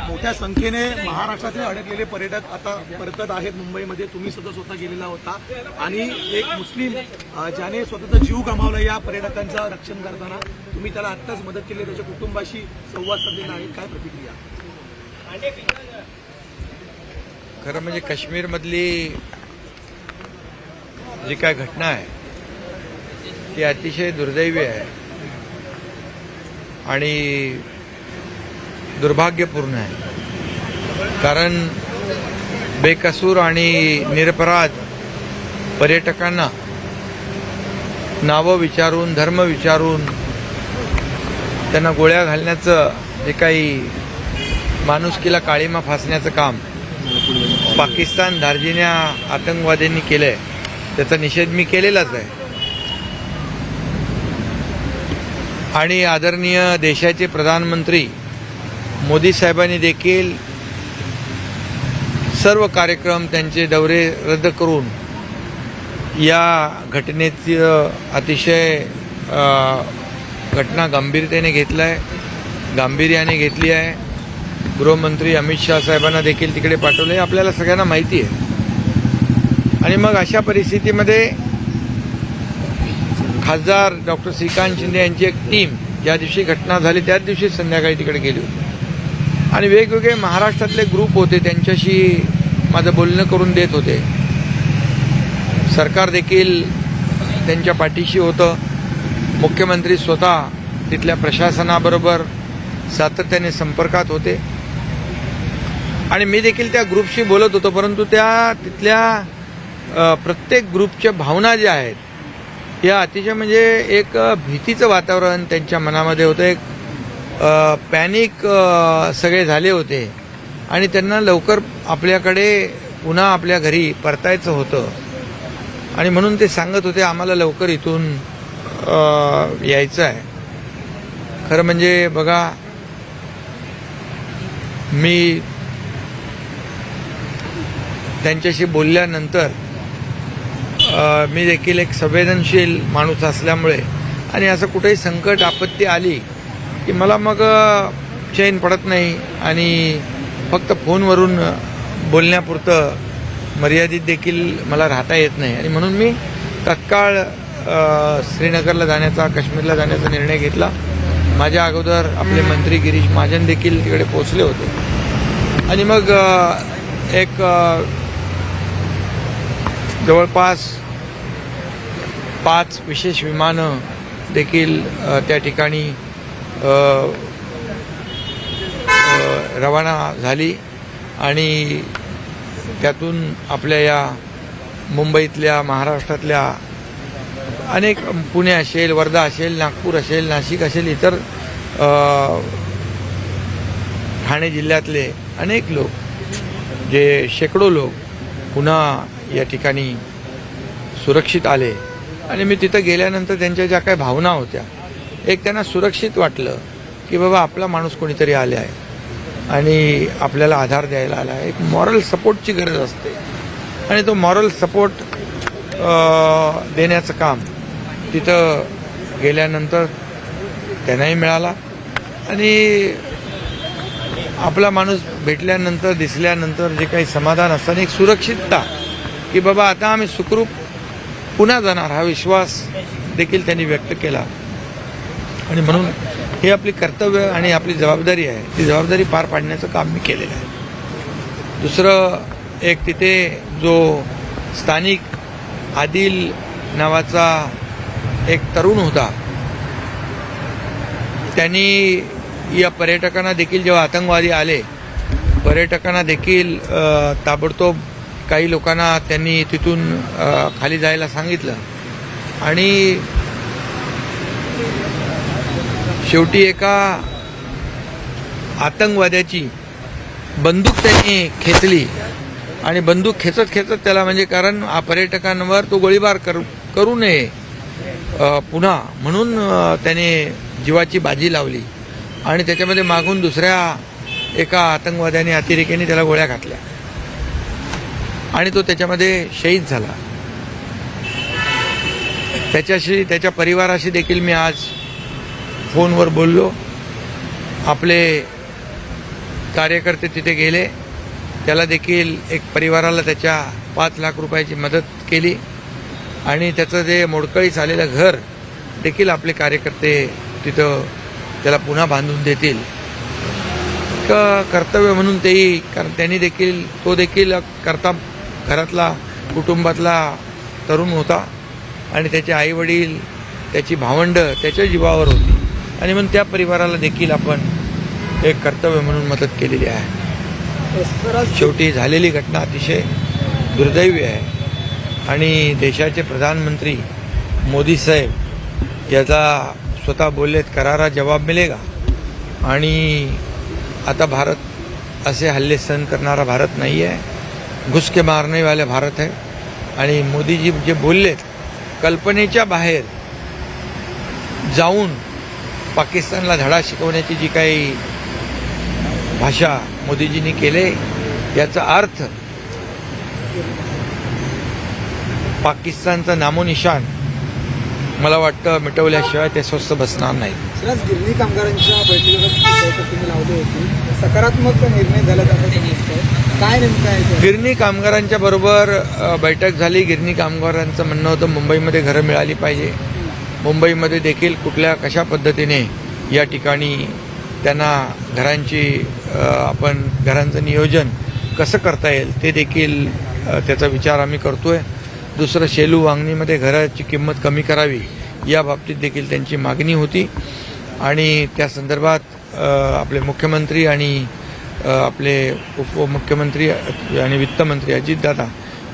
मोठ्या संख्येने महाराष्ट्रातील अडकलेले पर्यटक आता परतत आहेत मुंबईमध्ये. तुम्ही स्वतः गेलेला होता आणि एक मुस्लिम ज्याने स्वतःचा जीव गमावला या पर्यटकांचं रक्षण करताना, तुम्ही त्याला आत्ताच मदत केली, त्याच्या कुटुंबाशी संवाद साधलेला आहे, काय प्रतिक्रिया? खरं म्हणजे काश्मीरमधली जी काय घटना आहे ती अतिशय दुर्दैवी आहे आणि दुर्भाग्यपूर्ण आहे. कारण बेकसूर आणि निरपराध पर्यटकांना नावं विचारून, धर्म विचारून त्यांना गोळ्या घालण्याचं जे काही माणुसकीला काळीमा फासण्याचं काम पाकिस्तान धार्जिण्या आतंकवाद्यांनी केलंय, त्याचा निषेध मी केलेलाच आहे. आणि आदरणीय देशाचे प्रधानमंत्री मोदी साहेबांनी देखील सर्व कार्यक्रम, त्यांचे दौरे रद्द करून या घटनेची अतिशय घटना गांभीर्याने गांभीर्याने घेतली आहे. गृहमंत्री अमित शाह साहेबांना देखील तिकडे पाठवले, आपल्याला सगळ्यांना माहिती आहे. आणि मग अशा परिस्थितीमध्ये खासदार डॉक्टर श्रीकांत शिंदे यांची एक टीम ज्या दिवशी घटना झाली त्याच दिवशी संध्याकाळी तिकडे गेली होती आणि वेगवेगळे महाराष्ट्रातले ग्रुप होते, त्यांच्याशी माझं बोलणं करून देत होते. सरकार देखील त्यांच्या पाठीशी होतं. मुख्यमंत्री स्वतः तिथल्या प्रशासनाबरोबर सातत्याने संपर्कात होते आणि मी देखील त्या ग्रुपशी बोलत होतो. परंतु तिथल्या प्रत्येक ग्रुपच्या भावना ज्या आहेत या अतिशय म्हणजे एक भीतीचं वातावरण त्यांच्या मनामध्ये होतं. एक पॅनिक सगळे झाले होते आणि त्यांना लवकर आपल्याकडे पुन्हा आपल्या घरी परतायचं होतं आणि म्हणून ते सांगत होते आम्हाला लवकर इथून यायचं आहे. खरं म्हणजे बघा, मी त्यांच्याशी बोलल्यानंतर मी देखील एक संवेदनशील माणूस असल्यामुळे आणि असं कुठेही संकट आपत्ती आली की मला मग चैन पडत नाही आणि फक्त फोनवरून बोलण्यापुरतं मर्यादित देखील मला राहता येत नाही आणि म्हणून मी तत्काळ श्रीनगरला जाण्याचा, काश्मीरला जाण्याचा निर्णय घेतला. माझ्या अगोदर आपले मंत्री गिरीश महाजन देखील तिकडे पोहोचले होते आणि मग एक जवळपास पाच विशेष विमानं देखील त्या ठिकाणी रवाना झाली आणि त्यातून आपल्या या मुंबईतल्या, महाराष्ट्रातल्या अनेक, पुणे असेल, वर्धा असेल, नागपूर असेल, नाशिक असेल, इतर ठाणे जिल्ह्यातले अनेक लोक, जे शेकडो लोक पुन्हा या ठिकाणी सुरक्षित आले. आणि मी तिथं गेल्यानंतर त्यांच्या ज्या काही भावना होत्या, एक त्यांना सुरक्षित वाटलं की बाबा आपला माणूस कोणीतरी आले आहे आणि आपल्याला आधार द्यायला आला आहे. एक मॉरल सपोर्टची गरज असते आणि तो मॉरल सपोर्ट देण्याचं काम तिथं गेल्यानंतर त्यांनाही मिळाला आणि आपला माणूस भेटल्यानंतर, दिसल्यानंतर जे काही समाधान असतं, एक सुरक्षितता की बाबा आता आम्ही सुखरूप पुन्हा जाणार, हा विश्वास देखील त्यांनी व्यक्त केला. आणि म्हणून हे आपली कर्तव्य आणि आपली जबाबदारी आहे, ती जबाबदारी पार पाडण्याचं काम मी केलेलं आहे. दुसरं, एक तिथे जो स्थानिक आदिल नावाचा एक तरुण होता, त्यांनी या पर्यटकांना देखील, जेव्हा आतंकवादी आले, पर्यटकांना देखील ताबडतोब काही लोकांना त्यांनी तिथून खाली जायला सांगितलं आणि शेवटी एका आतंकवाद्याची बंदूक त्यांनी खेचली आणि बंदूक खेचत त्याला, म्हणजे कारण पर्यटकांवर तो गोळीबार करू नये पुन्हा, म्हणून त्याने जीवाची बाजी लावली आणि त्याच्यामध्ये मागून दुसऱ्या एका आतंकवाद्याने, अतिरेक्याने त्याला गोळ्या घातल्या आणि तो त्याच्यामध्ये शहीद झाला. त्याच्या परिवाराशी देखील मी आज फोनवर बोललो. आपले कार्यकर्ते तिथे गेले, त्याला देखील एक परिवाराला त्याच्या 5 लाख रुपयाची मदत केली आणि त्याचं जे मोडकळीस आलेलं घर देखील आपले कार्यकर्ते तिथं त्याला पुन्हा बांधून देतील. कर्तव्य म्हणून तेही, कारण त्यांनी देखील, तो देखील करता घरातला कुटुंबातला तरुण होता आणि त्याचे आईवडील, त्याची भावंडं त्याच्या जीवावर होती आणि म्हणून त्या परिवाराला देखील आपण एक कर्तव्य म्हणून मदत केलेली आहे. शेवटी झालेली घटना अतिशय दुर्दैवी आहे आणि देशाचे प्रधानमंत्री मोदी साहेब याचा स्वतः बोललेत, करारा जवाब मिलेगा. आणि आता भारत असे हल्ले सहन करणारा भारत नाही आहे, घुस के मारने वाले भारत है. आणि मोदीजी जे बोललेत, कल्पनेच्या बाहेर जाऊन पाकिस्तानला धडा शिकवण्याची जी काही भाषा मोदीजींनी केले, याचा अर्थ पाकिस्तानचं नामोनिशान मला वाटतं मिटवल्याशिवाय ते स्वस्थ बसणार नाही. आज गिरणी कामगारांच्या बैठक तुम्ही लावली होती, सकारात्मक निर्णय झाला काय नेमकं आहे? गिरणी कामगारांच्या बरोबर बैठक झाली. गिरणी कामगारांचं म्हणणं होतं मुंबईमध्ये घरं मिळाली पाहिजे, मुंबईमध्ये देखील कुठल्या कशा पद्धतीने या ठिकाणी त्यांना घरांचं नियोजन कसं करता येईल ते देखील त्याचा विचार आम्ही करतोय. दुसरं, शेलू वांगणीमध्ये घराची किंमत कमी करावी या बाबतीत देखील त्यांची मागणी होती आणि त्या संदर्भात आपले मुख्यमंत्री आणि आपले उपमुख्यमंत्री आणि वित्तमंत्री अजितदादा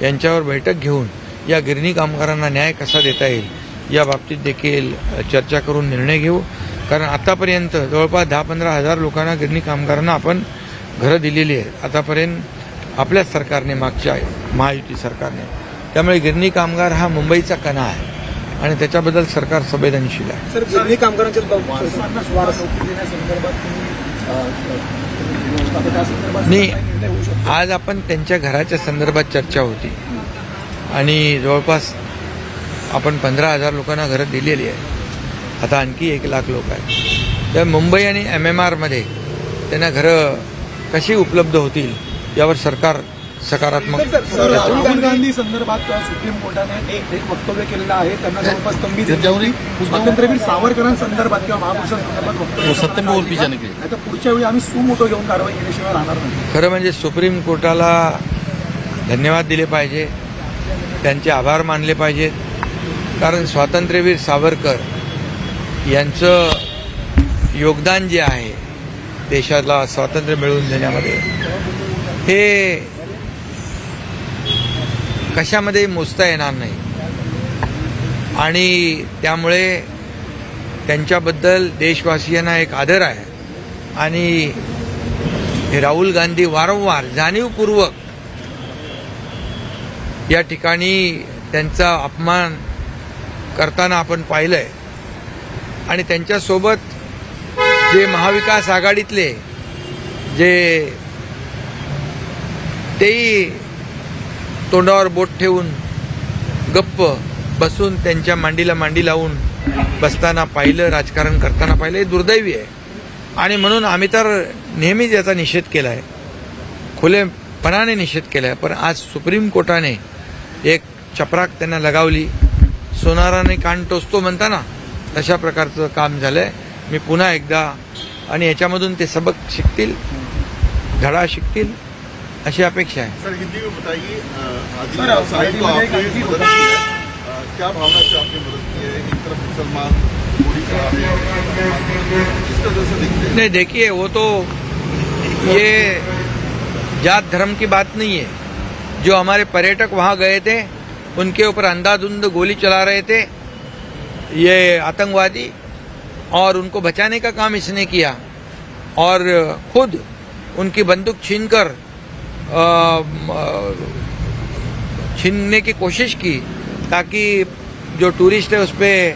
यांच्यावर बैठक घेऊन या गिरणी कामगारांना न्याय कसा देता येईल या बाबतीत देखील चर्चा करून निर्णय घेऊ. कारण आतापर्यंत जवळपास 10-15 हजार लोकांना, गिरणी कामगारांना आपण घरं दिलेली आहेत आतापर्यंत आपल्याच सरकारने, मागच्या महायुती सरकारने. त्यामुळे गिरणी कामगार हा मुंबईचा कणा आहे आणि त्याच्याबद्दल सरकार संवेदनशील आहे. सर, गिरणी कामगारांच्या नाही, आज आपण त्यांच्या घराच्या संदर्भात चर्चा होती आणि जवळपास आपण 15,000 लोकांना घरं दिलेली आहे. आता आणखी 1 लाख लोक आहेत. तर मुंबई आणि MMRमध्ये त्यांना घरं कशी उपलब्ध होतील यावर सरकार सकारात्मक. राहुल गांधी संदर्भात सुप्रीम कोर्टाने एक वक्तव्य केलेलं आहे. त्यांना जवळपास स्वातंत्र्यवीर सावरकरांसंदर्भात किंवा महापुरुषांसंदर्भात वक्तव्य नाही तर पुढच्या वेळी आम्ही सुमोटो घेऊन कारवाई केल्याशिवाय राहणार नाही. खरं म्हणजे सुप्रीम कोर्टाला धन्यवाद दिले पाहिजे, त्यांचे आभार मानले पाहिजेत. कारण स्वातंत्र्यवीर सावरकर यांचं योगदान जे आहे देशाला स्वातंत्र्य मिळवून देण्यामध्ये, हे कशामध्ये मोजता येणार नाही आणि त्यामुळे त्यांच्याबद्दल देशवासियांना एक आदर आहे. आणि राहुल गांधी वारंवार जाणीवपूर्वक या ठिकाणी त्यांचा अपमान करताना आपण पाहिलंय. आणि त्यांच्यासोबत जे महाविकास आघाडीतले जे तेही तोंडावर बोट ठेवून गप्प बसून त्यांच्या मांडीला मांडी लावून बसताना पाहिलं, राजकारण करताना पाहिलं. हे दुर्दैवी आहे आणि म्हणून आम्ही तर नेहमीच याचा निषेध केला आहे, खुलेपणाने निषेध केला आहे. पण आज सुप्रीम कोर्टाने एक चपराक त्यांना लगावली, सोनाराने कान टोचतो म्हणता ना, तशा प्रकारचं काम झालंय. मी पुन्हा एकदा, आणि याच्यामधून ते सबक शिकतील, धडा शिकतील अशी अपेक्षा आहे. सर, हिंदी में बताइए, क्या भावना से आपने मदद की है? एक तरफ मुसलमान गोली चला रहे हैं, किस तरह से दिखते हैं? नहीं, देखिए, वो तो ये जात धर्म की बात नहीं है. जो हमारे पर्यटक वहाँ गए थे उनके ऊपर अंधाधुंध गोली चला रहे थे ये आतंकवादी, और उनको बचाने का काम इसने किया और खुद उनकी बंदूक छीनने की कोशिश की ताकि जो टूरिस्ट है उस पर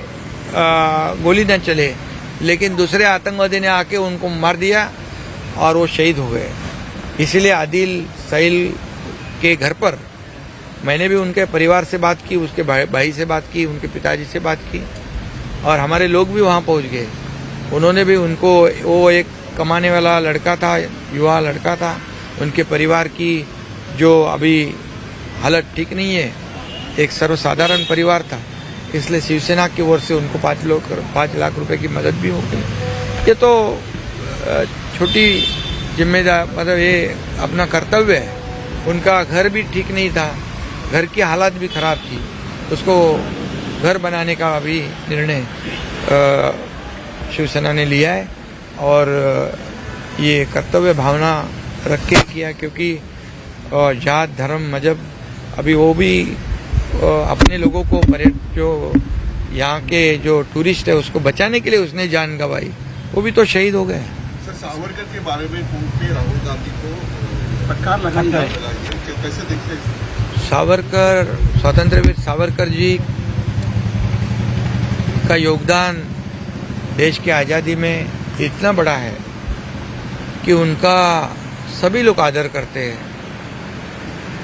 गोली न चले. लेकिन दूसरे आतंकवादी ने आके उनको मार दिया और वो शहीद हो गए. इसलिए आदिल सईल के घर पर मैंने भी उनके परिवार से बात की, उसके भाई से बात की, उनके पिताजी से बात की और हमारे लोग भी वहाँ पहुँच गए उन्होंने भी उनको, वो एक कमाने वाला लड़का था, युवा लड़का था, उनके परिवार की जो अभी हालत ठीक नहीं है, एक सर्वसाधारण परिवार था, इसलिए शिवसेना की ओर से उनको 5 लाख रुपए की मदद भी हो गई। ये तो छोटी जिम्मेदार, मतलब ये अपना कर्तव्य है। उनका घर भी ठीक नहीं था, घर की हालत भी खराब थी, उसको घर बनाने का अभी निर्णय शिवसेना ने लिया है और ये कर्तव्य भावना रख के किया, क्योंकि जात धर्म मजहब अभी वो भी अपने लोगों को जो यहाँ के जो टूरिस्ट है उसको बचाने के लिए उसने जान गंवाई, वो भी तो शहीद हो गए। सर, सावरकर के बारे में कोर्ट में राहुल गांधी को फटकार लगाई है। कैसे देखते हैं? सावरकर, स्वतंत्रवीर सावरकर जी का योगदान देश की आज़ादी में इतना बड़ा है कि उनका सभी लोग आदर करते हैं,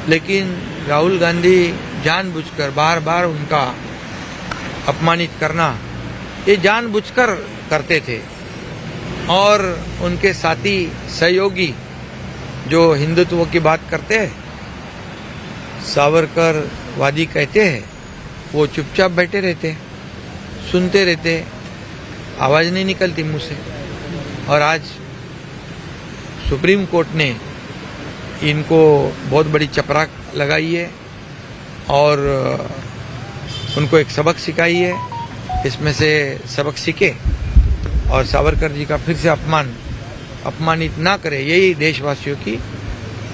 लेकिन राहुल गांधी जानबूझकर बार बार उनका अपमानित करना, ये जानबूझकर करते थे। और उनके साथी सहयोगी जो हिंदुत्व की बात करते हैं, सावरकरवादी कहते हैं, वो चुपचाप बैठे रहते, सुनते रहते, आवाज नहीं निकलती मुंह से। और आज सुप्रीम कोर्ट ने इनको बहुत बड़ी चपराक लगाई है और उनको एक सबक सिखाई है, इसमें से सबक सीखे और सावरकर जी का फिर से अपमानित ना करे, यही देशवासियों की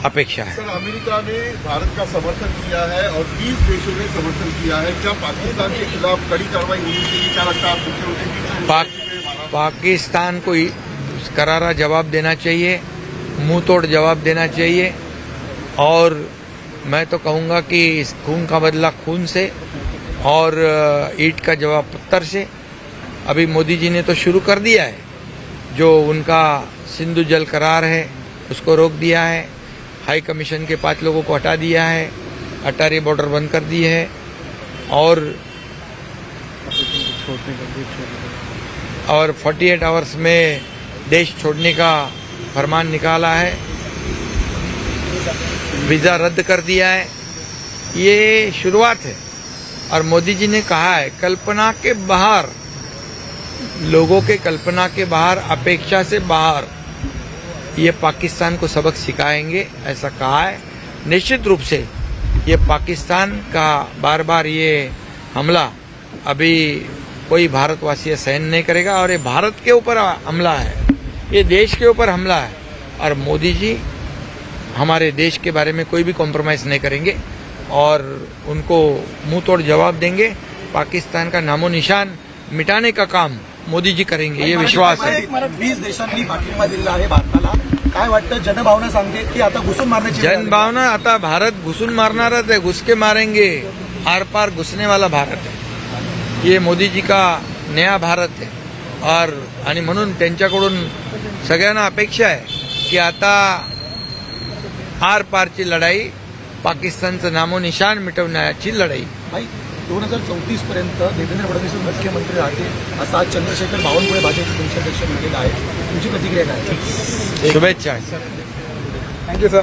अपेक्षा है। सर, अमेरिका ने भारत का समर्थन किया है और 30 देशों ने समर्थन किया है। क्या पाकिस्तान के खिलाफ कड़ी कार्रवाई होनी चाहिए? क्या लगता है आपको? पाकिस्तान को करारा जवाब देना चाहिए, मुंह तोड़ जवाब देना चाहिए। और मैं तो कहूंगा कि इस खून का बदला खून से और ईंट का जवाब पत्थर से। अभी मोदी जी ने तो शुरू कर दिया है, जो उनका सिंधु जल करार है उसको रोक दिया है, हाई कमीशन के 5 लोगों को हटा दिया है, अटारी बॉर्डर बंद कर दी है और 48 आवर्स में देश छोड़ने का फरमान निकाला है, वीजा रद्द कर दिया है। ये शुरुआत है और मोदी जी ने कहा है कल्पना के बाहर, लोगों के कल्पना के बाहर, अपेक्षा से बाहर ये पाकिस्तान को सबक सिखाएंगे, ऐसा कहा है। निश्चित रूप से ये पाकिस्तान का बार बार ये हमला अभी कोई भारतवासी सहन नहीं करेगा और ये भारत के ऊपर हमला है, ये देश के ऊपर हमला है और मोदी जी हमारे देश के बारे में कोई भी कॉम्प्रोमाइज नहीं करेंगे और उनको मुंह तोड़ जवाब देंगे। पाकिस्तान का नामो निशान मिटाने का काम मोदी जी करेंगे, ये विश्वास है। 20 देशांनी पाठिंबा दिला आहे भारताला, काय वाटतं? जनभावना सांगते की आता घुसून मारण्याची जनभावना, आता भारत घुसून मारणारच आहे, घुस के मारेंगे, आर पार घुसने वाला भारत है, ये मोदी जी का नया भारत है। आणि म्हणून त्यांच्याकडून सगळ्यांना अपेक्षा आहे की आता आर पारची लढाई, पाकिस्तानचं नामोनिशान मिटवण्याची लढाई। भाई 2034 पर्यंत देवेंद्र फडणवीस मुख्यमंत्री राहतील असं आज चंद्रशेखर बावनकुळे भाजपचे प्रदेशाध्यक्ष म्हटलेलं आहे, तुमची प्रतिक्रिया काय? शुभेच्छा। Thank you sir.